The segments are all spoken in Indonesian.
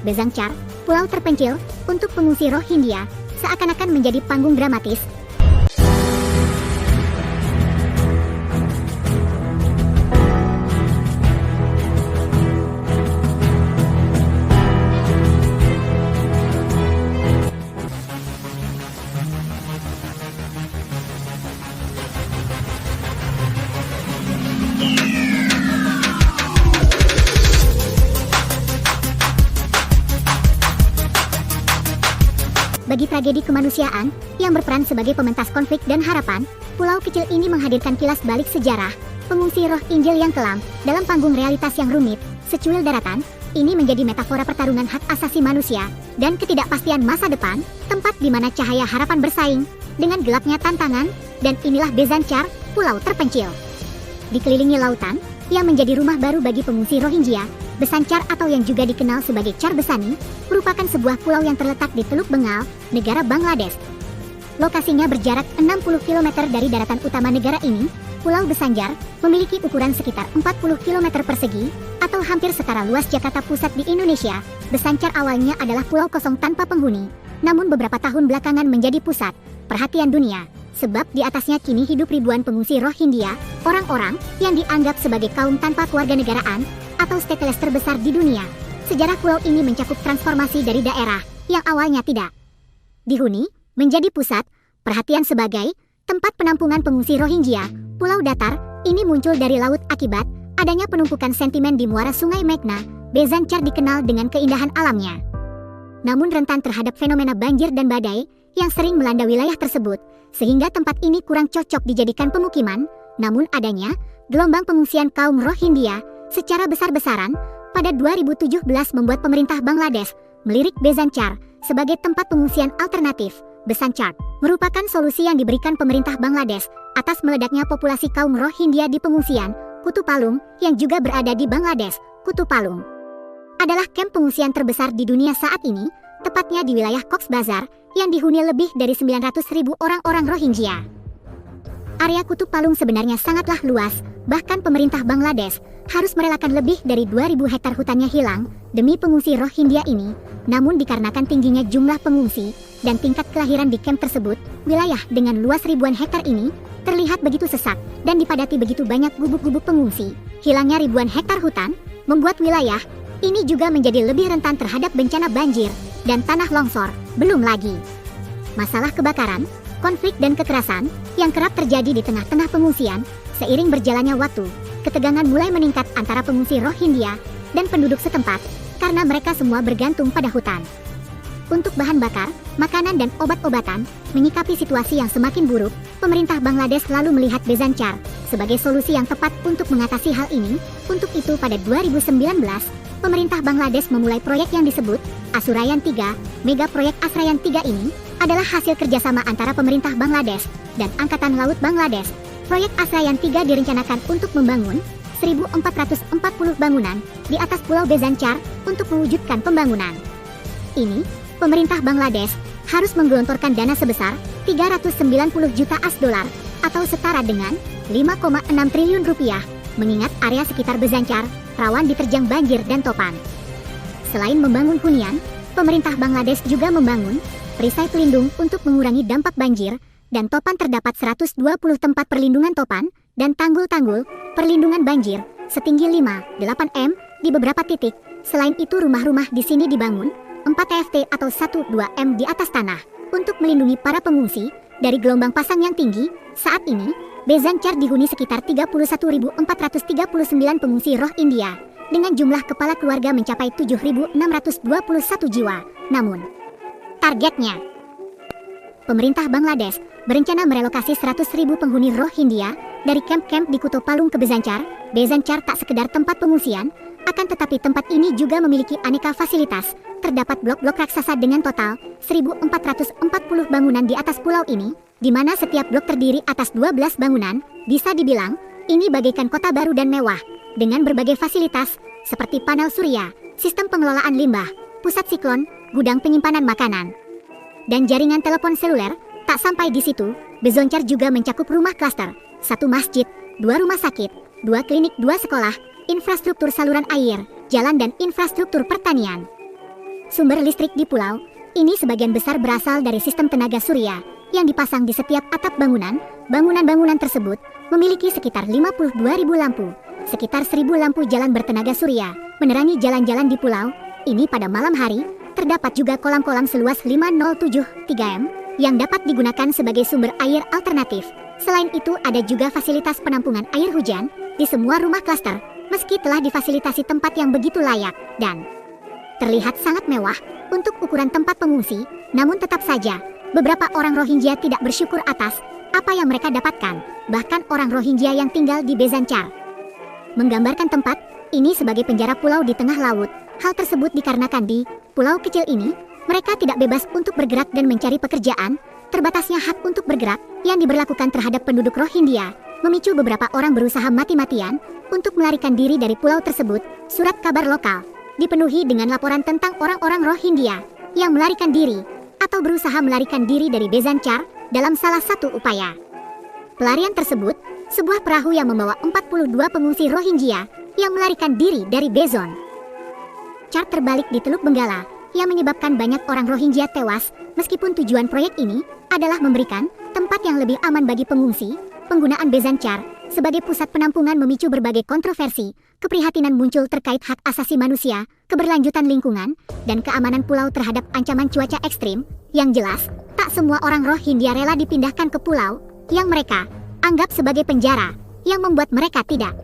Bezangchar, pulau terpencil untuk pengungsi Rohingya, seakan-akan menjadi panggung dramatis. Bagi tragedi kemanusiaan yang berperan sebagai pementas konflik dan harapan, pulau kecil ini menghadirkan kilas balik sejarah pengungsi Rohingya yang kelam dalam panggung realitas yang rumit. Secuil daratan, ini menjadi metafora pertarungan hak asasi manusia dan ketidakpastian masa depan, tempat di mana cahaya harapan bersaing dengan gelapnya tantangan. Dan inilah Bezangchar, pulau terpencil. Dikelilingi lautan, yang menjadi rumah baru bagi pengungsi Rohingya, Bezangchar atau yang juga dikenal sebagai Char Besani, merupakan sebuah pulau yang terletak di Teluk Bengal, negara Bangladesh. Lokasinya berjarak 60 km dari daratan utama negara ini. Pulau Bezangchar memiliki ukuran sekitar 40 km persegi, atau hampir setara luas Jakarta Pusat di Indonesia. Bezangchar awalnya adalah pulau kosong tanpa penghuni, namun beberapa tahun belakangan menjadi pusat perhatian dunia. Sebab di atasnya kini hidup ribuan pengungsi Rohingya, orang-orang yang dianggap sebagai kaum tanpa kewarganegaraan atau stateless terbesar di dunia. Sejarah pulau ini mencakup transformasi dari daerah yang awalnya tidak dihuni menjadi pusat perhatian sebagai tempat penampungan pengungsi Rohingya. Pulau datar ini muncul dari laut akibat adanya penumpukan sentimen di muara Sungai Meghna. Bezangchar dikenal dengan keindahan alamnya, namun rentan terhadap fenomena banjir dan badai yang sering melanda wilayah tersebut, sehingga tempat ini kurang cocok dijadikan pemukiman. Namun adanya gelombang pengungsian kaum Rohingya secara besar-besaran pada 2017 membuat pemerintah Bangladesh melirik Bezangchar sebagai tempat pengungsian alternatif. Bezangchar merupakan solusi yang diberikan pemerintah Bangladesh atas meledaknya populasi kaum Rohingya di pengungsian Kutu Palung yang juga berada di Bangladesh. Kutu Palung adalah kamp pengungsian terbesar di dunia saat ini, tepatnya di wilayah Cox's Bazar yang dihuni lebih dari 900.000 orang-orang Rohingya. Area Kutub Palung sebenarnya sangatlah luas, bahkan pemerintah Bangladesh harus merelakan lebih dari 2.000 hektar hutannya hilang demi pengungsi Rohingya ini. Namun dikarenakan tingginya jumlah pengungsi dan tingkat kelahiran di kamp tersebut, wilayah dengan luas ribuan hektar ini terlihat begitu sesak dan dipadati begitu banyak gubuk-gubuk pengungsi. Hilangnya ribuan hektar hutan membuat wilayah ini juga menjadi lebih rentan terhadap bencana banjir dan tanah longsor. Belum lagi masalah kebakaran, konflik dan kekerasan yang kerap terjadi di tengah-tengah pengungsian. Seiring berjalannya waktu, ketegangan mulai meningkat antara pengungsi Rohingya dan penduduk setempat karena mereka semua bergantung pada hutan untuk bahan bakar, makanan dan obat-obatan. Menyikapi situasi yang semakin buruk, pemerintah Bangladesh lalu melihat Bezangchar sebagai solusi yang tepat untuk mengatasi hal ini. Untuk itu pada 2019, pemerintah Bangladesh memulai proyek yang disebut Asurayan 3. Mega proyek Asurayan 3 ini adalah hasil kerjasama antara pemerintah Bangladesh dan Angkatan Laut Bangladesh. Proyek Asurayan 3 direncanakan untuk membangun 1.440 bangunan di atas Pulau Bezangchar. Untuk mewujudkan pembangunan ini, pemerintah Bangladesh harus menggelontorkan dana sebesar 390 juta AS$ atau setara dengan 5,6 triliun rupiah, mengingat area sekitar Bezangchar rawan diterjang banjir dan topan. Selain membangun hunian, pemerintah Bangladesh juga membangun perisai pelindung untuk mengurangi dampak banjir dan topan. Terdapat 120 tempat perlindungan topan dan tanggul-tanggul perlindungan banjir setinggi 5-8 m di beberapa titik. Selain itu, rumah-rumah di sini dibangun 4 TFT atau 1-2 m di atas tanah untuk melindungi para pengungsi dari gelombang pasang yang tinggi. Saat ini, Bezangchar dihuni sekitar 31.439 pengungsi Rohingya dengan jumlah kepala keluarga mencapai 7.621 jiwa. Namun, targetnya, pemerintah Bangladesh berencana merelokasi 100.000 penghuni Rohingya dari kamp-kamp di Kutu Palung ke Bezangchar. Bezangchar tak sekedar tempat pengungsian, akan tetapi tempat ini juga memiliki aneka fasilitas. Terdapat blok-blok raksasa dengan total 1.440 bangunan di atas pulau ini, di mana setiap blok terdiri atas 12 bangunan. Bisa dibilang, ini bagaikan kota baru dan mewah, dengan berbagai fasilitas seperti panel surya, sistem pengelolaan limbah, pusat siklon, gudang penyimpanan makanan, dan jaringan telepon seluler. Tak sampai di situ, Bezangchar juga mencakup rumah klaster, 1 masjid, 2 rumah sakit, 2 klinik, 2 sekolah, infrastruktur saluran air, jalan dan infrastruktur pertanian. Sumber listrik di pulau ini sebagian besar berasal dari sistem tenaga surya yang dipasang di setiap atap bangunan. Bangunan-bangunan tersebut memiliki sekitar 52.000 lampu, sekitar 1.000 lampu jalan bertenaga surya menerangi jalan-jalan di pulau ini pada malam hari. Terdapat juga kolam-kolam seluas 507,3 m yang dapat digunakan sebagai sumber air alternatif. Selain itu ada juga fasilitas penampungan air hujan di semua rumah klaster, meski telah difasilitasi tempat yang begitu layak dan terlihat sangat mewah untuk ukuran tempat pengungsi. Namun tetap saja, beberapa orang Rohingya tidak bersyukur atas apa yang mereka dapatkan. Bahkan orang Rohingya yang tinggal di Bezanchar menggambarkan tempat ini sebagai penjara pulau di tengah laut. Hal tersebut dikarenakan di pulau kecil ini, mereka tidak bebas untuk bergerak dan mencari pekerjaan. Terbatasnya hak untuk bergerak yang diberlakukan terhadap penduduk Rohingya memicu beberapa orang berusaha mati-matian untuk melarikan diri dari pulau tersebut. Surat kabar lokal dipenuhi dengan laporan tentang orang-orang Rohingya yang melarikan diri atau berusaha melarikan diri dari Bezanchar dalam salah satu upaya pelarian tersebut, sebuah perahu yang membawa 42 pengungsi Rohingya yang melarikan diri dari Bezon Char terbalik di Teluk Benggala yang menyebabkan banyak orang Rohingya tewas. Meskipun tujuan proyek ini adalah memberikan tempat yang lebih aman bagi pengungsi, penggunaan Bezanchar sebagai pusat penampungan memicu berbagai kontroversi. Keprihatinan muncul terkait hak asasi manusia, keberlanjutan lingkungan, dan keamanan pulau terhadap ancaman cuaca ekstrim. Yang jelas, tak semua orang Rohingya rela dipindahkan ke pulau yang mereka anggap sebagai penjara yang membuat mereka tidak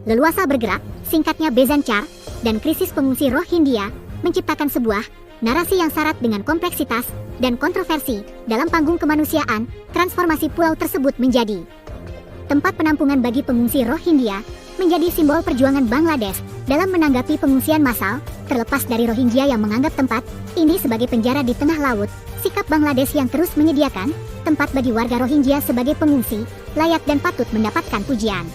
leluasa bergerak. Singkatnya, Bezanchar dan krisis pengungsi Rohingya menciptakan sebuah narasi yang syarat dengan kompleksitas dan kontroversi. Dalam panggung kemanusiaan, transformasi pulau tersebut menjadi tempat penampungan bagi pengungsi Rohingya, menjadi simbol perjuangan Bangladesh dalam menanggapi pengungsian massal. Terlepas dari Rohingya yang menganggap tempat ini sebagai penjara di tengah laut, sikap Bangladesh yang terus menyediakan tempat bagi warga Rohingya sebagai pengungsi layak dan patut mendapatkan pujian.